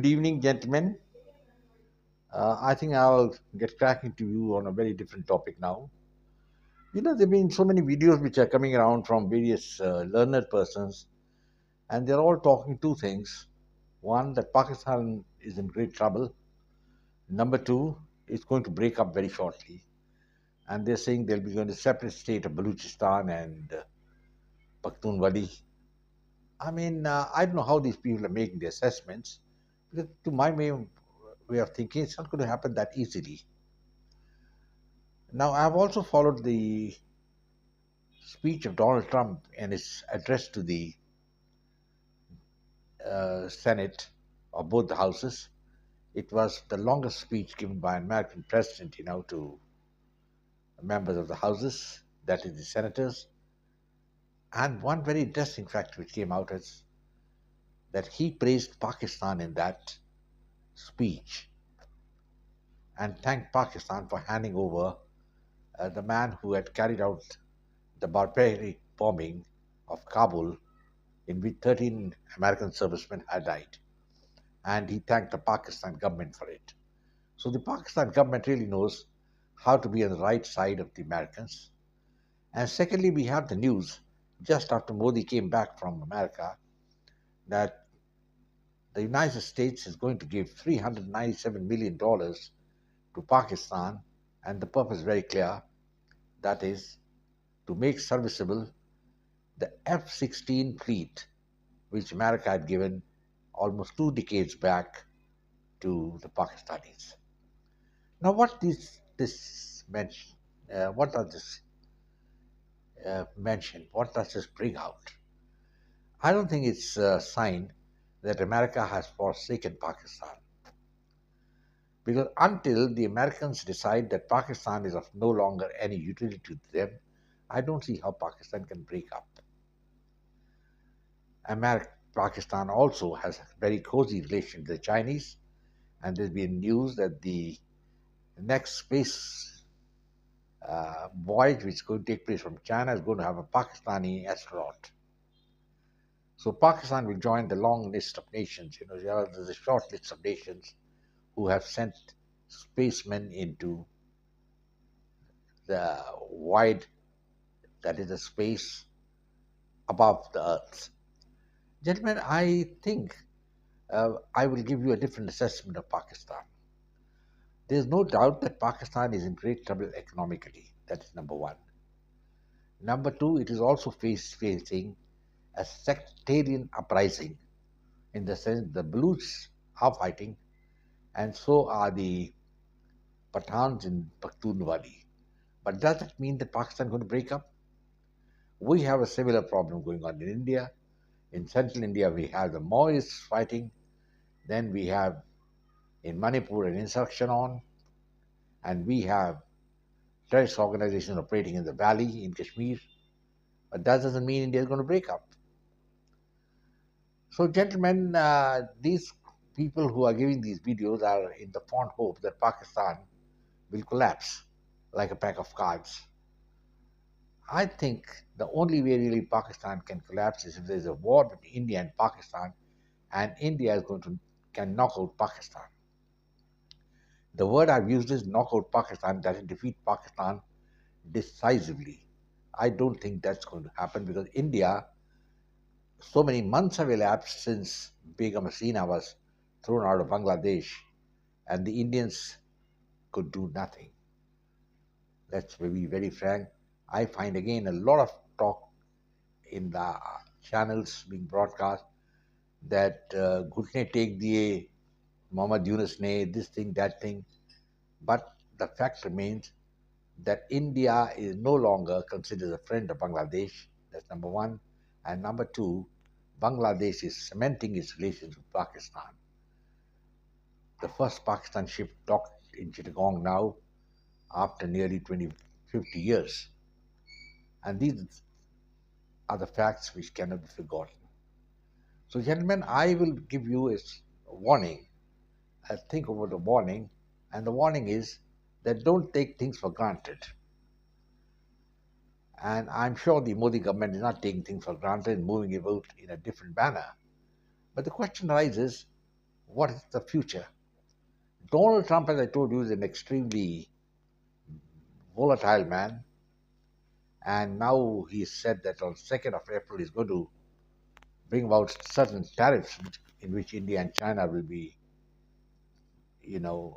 Good evening, gentlemen. I think I'll get cracking to you on a very different topic now. There have been so many videos which are coming around from various learned persons, and they're all talking two things. One, that Pakistan is in great trouble. Number two, it's going to break up very shortly. And they're saying there'll be going to separate state of Baluchistan and Pakhtunwali. I don't know how these people are making the assessments, because to my way of thinking, it's not going to happen that easily. Now, I've also followed the speech of Donald Trump and his address to the Senate of both the houses. It was the longest speech given by an American president, to members of the houses, that is, the senators. And one very interesting fact which came out is that he praised Pakistan in that speech and thanked Pakistan for handing over the man who had carried out the barbaric bombing of Kabul, in which 13 American servicemen had died. And he thanked the Pakistan government for it. So the Pakistan government really knows how to be on the right side of the Americans. And secondly, we have the news just after Modi came back from America that the United States is going to give $397 million to Pakistan, and the purpose is very clear, that is, to make serviceable the F 16 fleet, which America had given almost 2 decades back to the Pakistanis. Now, this mention? What does this mention? What does this bring out? I don't think it's a sign that America has forsaken Pakistan. Because until the Americans decide that Pakistan is of no longer any utility to them, I don't see how Pakistan can break up. Pakistan also has a very cozy relation to the Chinese, and there's been news that the next space voyage, which is going to take place from China, is going to have a Pakistani astronaut. So Pakistan will join the long list of nations. There's a short list of nations who have sent spacemen into the wide, that is, the space above the Earth. Gentlemen, I think I will give you a different assessment of Pakistan. There's no doubt that Pakistan is in great trouble economically. That is number one. Number two, it is also facing a sectarian uprising, in the sense the Baluchs are fighting, and so are the Pathans in Pakhtunwali. But does that mean that Pakistan is going to break up? We have a similar problem going on in India. In central India, we have the Maoists fighting. Then we have in Manipur an insurrection on, and we have terrorist organizations operating in the valley in Kashmir. But that doesn't mean India is going to break up. So, gentlemen, these people who are giving these videos are in the fond hope that Pakistan will collapse like a pack of cards. I think the only way really Pakistan can collapse is if there is a war between India and Pakistan, and India is going to can knock out Pakistan. The word I've used is knock out Pakistan, that is defeat Pakistan decisively. I don't think that's going to happen because India, so many months have elapsed since Begum Hasina was thrown out of Bangladesh, and the Indians could do nothing. Let's be very frank. I find again a lot of talk in the channels being broadcast that Ghutne take diye, Muhammad Yunus ne, this thing, that thing. But the fact remains that India is no longer considered a friend of Bangladesh. That's number one. And number two, Bangladesh is cementing its relations with Pakistan. The first Pakistan ship docked in Chittagong now after nearly 50 years. And these are the facts which cannot be forgotten. So, gentlemen, I will give you a warning. I think about the warning, and the warning is that don't take things for granted. And I'm sure the Modi government is not taking things for granted and moving about in a different manner. But the question arises, what is the future? Donald Trump, as I told you, is an extremely volatile man, and now he said that on 2nd of April he's going to bring about certain tariffs in which India and China will be,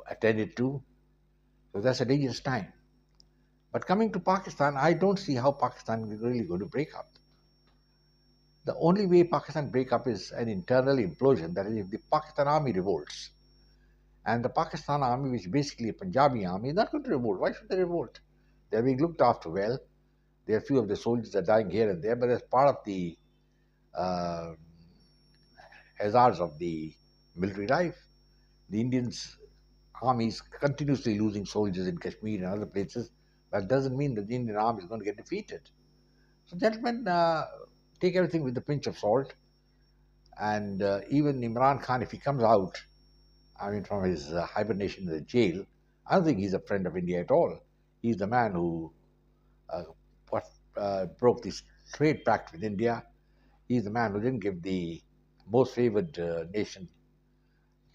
attended to. So that's a dangerous time. But coming to Pakistan, I don't see how Pakistan is really going to break up. The only way Pakistan break up is an internal implosion. That is, if the Pakistan army revolts, and the Pakistan army, which is basically a Punjabi army, is not going to revolt. Why should they revolt? They're being looked after well. There are few of the soldiers that are dying here and there, but as part of the uh, hazards of the military life, the Indians army is continuously losing soldiers in Kashmir and other places. That doesn't mean that the Indian army is going to get defeated. So, gentlemen, take everything with a pinch of salt. And even Imran Khan, if he comes out, I mean, from his hibernation in the jail, I don't think he's a friend of India at all. He's the man who uh, what, broke this trade pact with India. He's the man who didn't give the most favored nation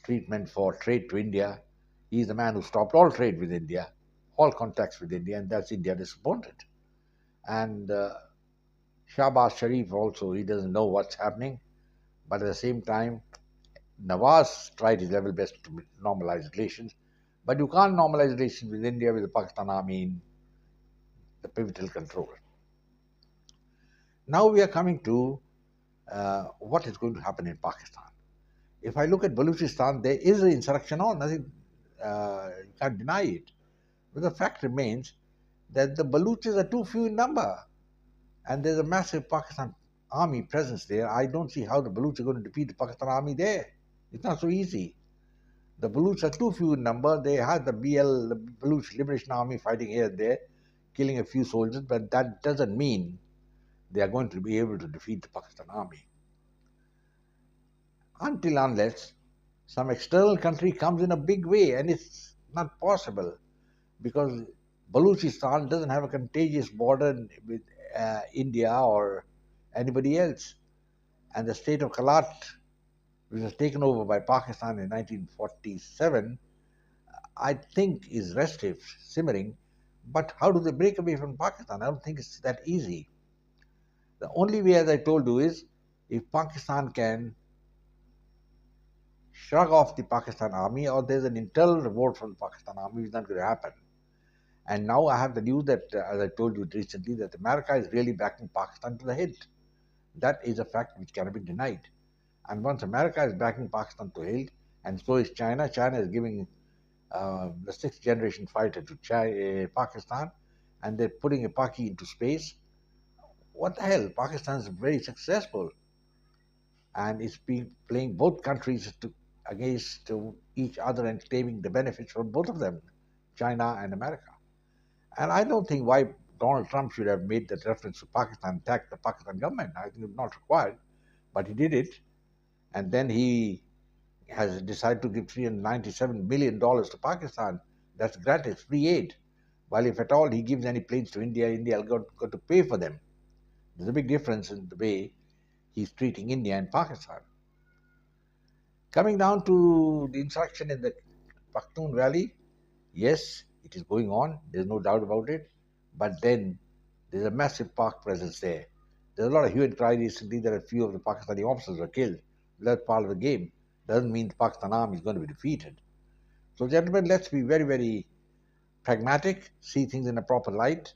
treatment for trade to India. He's the man who stopped all trade with India, all contacts with India, and that's India disappointed. And Shahbaz Sharif also, he doesn't know what's happening, but at the same time, Nawaz tried his level best to normalize relations, but you can't normalize relations with India with the Pakistan army in the pivotal control. Now we are coming to what is going to happen in Pakistan. If I look at Balochistan, there is an insurrection on, nothing, you can't deny it. But the fact remains that the Baluchis are too few in number, and there's a massive Pakistan army presence there. I don't see how the Baluchis are going to defeat the Pakistan army there. It's not so easy. The Baluchs are too few in number. They had the the Baluch Liberation Army, fighting here and there, killing a few soldiers, but that doesn't mean they are going to be able to defeat the Pakistan army. Until unless some external country comes in a big way, and it's not possible because Balochistan doesn't have a contagious border with India or anybody else. And the state of Kalat, which was taken over by Pakistan in 1947, I think is restive, simmering. But how do they break away from Pakistan? I don't think it's that easy. The only way, as I told you, is if Pakistan can shrug off the Pakistan army, or there's an internal revolt from the Pakistan army, which is not going to happen. And now I have the news that, as I told you recently, that America is really backing Pakistan to the hilt. That is a fact which cannot be denied. And once America is backing Pakistan to hilt, and so is China, China is giving the sixth generation fighter to Pakistan, and they're putting a Paki into space. What the hell? Pakistan is very successful, and it's been playing both countries against each other and claiming the benefits from both of them, China and America. And I don't think why Donald Trump should have made that reference to Pakistan, attack the Pakistan government. I think it's not required, but he did it, and then he has decided to give $397 million to Pakistan. That's gratis, free aid. While if at all he gives any planes to India, India will go to pay for them. There's a big difference in the way he's treating India and Pakistan. Coming down to the insurrection in the Pakhtun Valley, yes, it is going on. There's no doubt about it. But then there's a massive Pak presence there. There's a lot of hue and cry recently that a few of the Pakistani officers were killed. That's part of the game. Doesn't mean the Pakistan army is going to be defeated. So, gentlemen, let's be very, very pragmatic, see things in a proper light.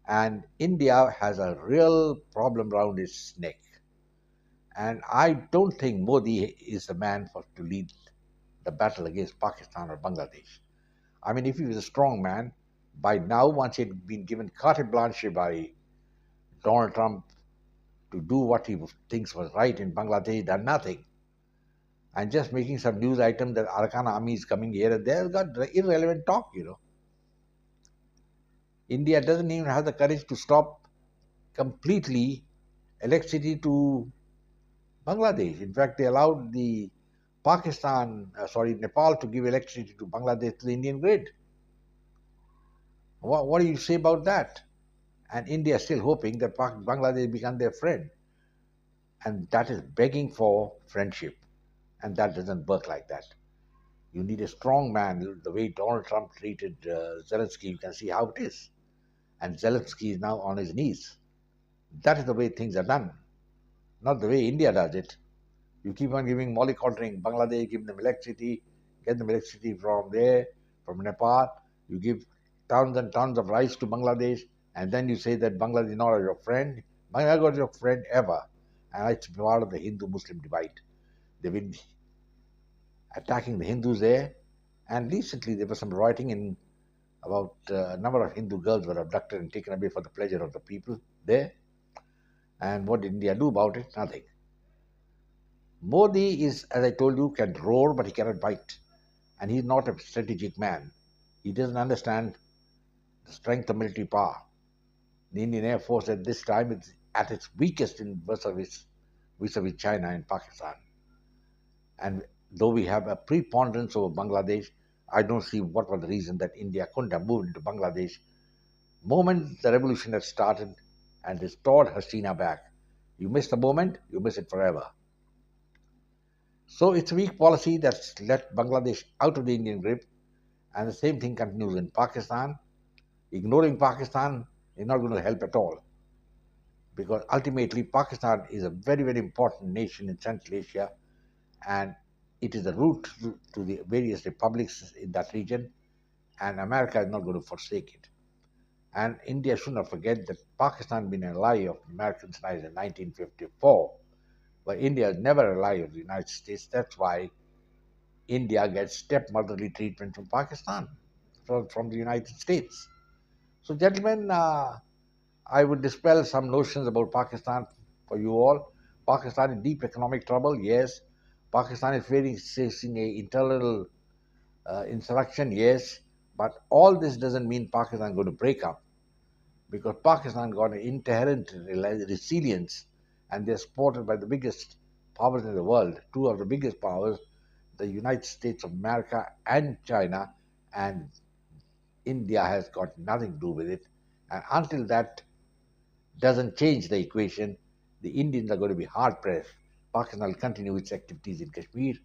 And India has a real problem around its neck. And I don't think Modi is the man to lead the battle against Pakistan or Bangladesh. I mean, if he was a strong man, by now, once he had been given carte blanche by Donald Trump to do what he thinks was right in Bangladesh, done nothing. And just making some news item that Arakan army is coming here and there, got irrelevant talk. India doesn't even have the courage to stop completely electricity to Bangladesh. In fact, they allowed the Nepal to give electricity to Bangladesh to the Indian grid. What do you say about that? And India is still hoping that Bangladesh become their friend. And that is begging for friendship. And that doesn't work like that. You need a strong man. The way Donald Trump treated Zelensky, you can see how it is. And Zelensky is now on his knees. That is the way things are done, not the way India does it. You keep on giving mollycoddling Bangladesh, give them electricity, get them electricity from there, from Nepal. You give tons and tons of rice to Bangladesh, and then you say that Bangladesh is not your friend. Bangladesh is your friend ever. And it's part of the Hindu Muslim divide. They've been attacking the Hindus there. And recently there was some writing in about a number of Hindu girls were abducted and taken away for the pleasure of the people there. And what did India do about it? Nothing. Modi is, as I told you, can roar, but he cannot bite. And he's not a strategic man. He doesn't understand the strength of military power. The Indian Air Force at this time is at its weakest in vis-a-vis China and Pakistan. And though we have a preponderance over Bangladesh, I don't see what was the reason that India couldn't have moved into Bangladesh moment the revolution had started and restored Hasina back. You miss the moment, you miss it forever. So it's a weak policy that's let Bangladesh out of the Indian grip, and the same thing continues in Pakistan. Ignoring Pakistan is not going to help at all, because ultimately Pakistan is a very, very important nation in Central Asia, and it is the route to the various republics in that region, and America is not going to forsake it. And India should not forget that Pakistan has been an ally of Americans since 1954, but India is never an ally of the United States. That's why India gets stepmotherly treatment from Pakistan, from the United States. So, gentlemen, I would dispel some notions about Pakistan for you all. Pakistan in deep economic trouble, yes. Pakistan is facing a internal insurrection, yes. But all this doesn't mean Pakistan is going to break up, because Pakistan got an inherent resilience, and they're supported by the biggest powers in the world, two of the biggest powers, the United States of America and China, and India has got nothing to do with it. And until that doesn't change the equation, the Indians are going to be hard pressed. Pakistan will continue its activities in Kashmir.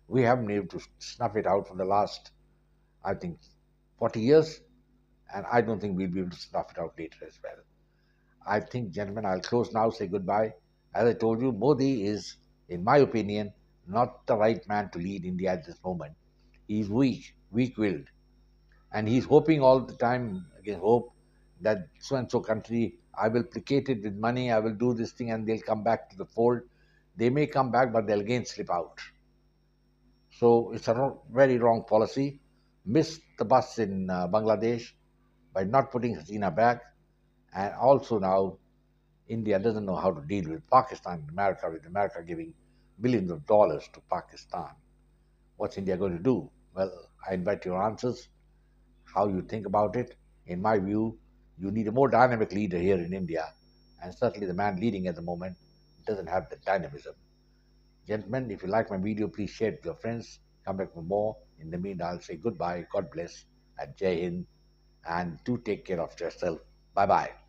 We haven't been able to snuff it out for the last, I think, 40 years, and I don't think we'll be able to snuff it out later as well. I think, gentlemen, I'll close now, say goodbye. As I told you, Modi is, in my opinion, not the right man to lead India at this moment. He's weak willed, and he's hoping all the time, again, hope that so and so country, I will placate it with money, I will do this thing, and they'll come back to the fold. They may come back, but they'll again slip out. So it's a very wrong policy. Missed the bus in Bangladesh by not putting Hasina back, and also now India doesn't know how to deal with Pakistan and America, with America giving billions of dollars to Pakistan. What's India going to do? Well, I invite your answers, how you think about it. In my view, you need a more dynamic leader here in India, and certainly the man leading at the moment doesn't have the dynamism. Gentlemen, if you like my video, please share it with your friends. Come back for more. In the meantime, I'll say goodbye, God bless, and Jai Hind, and do take care of yourself. Bye bye.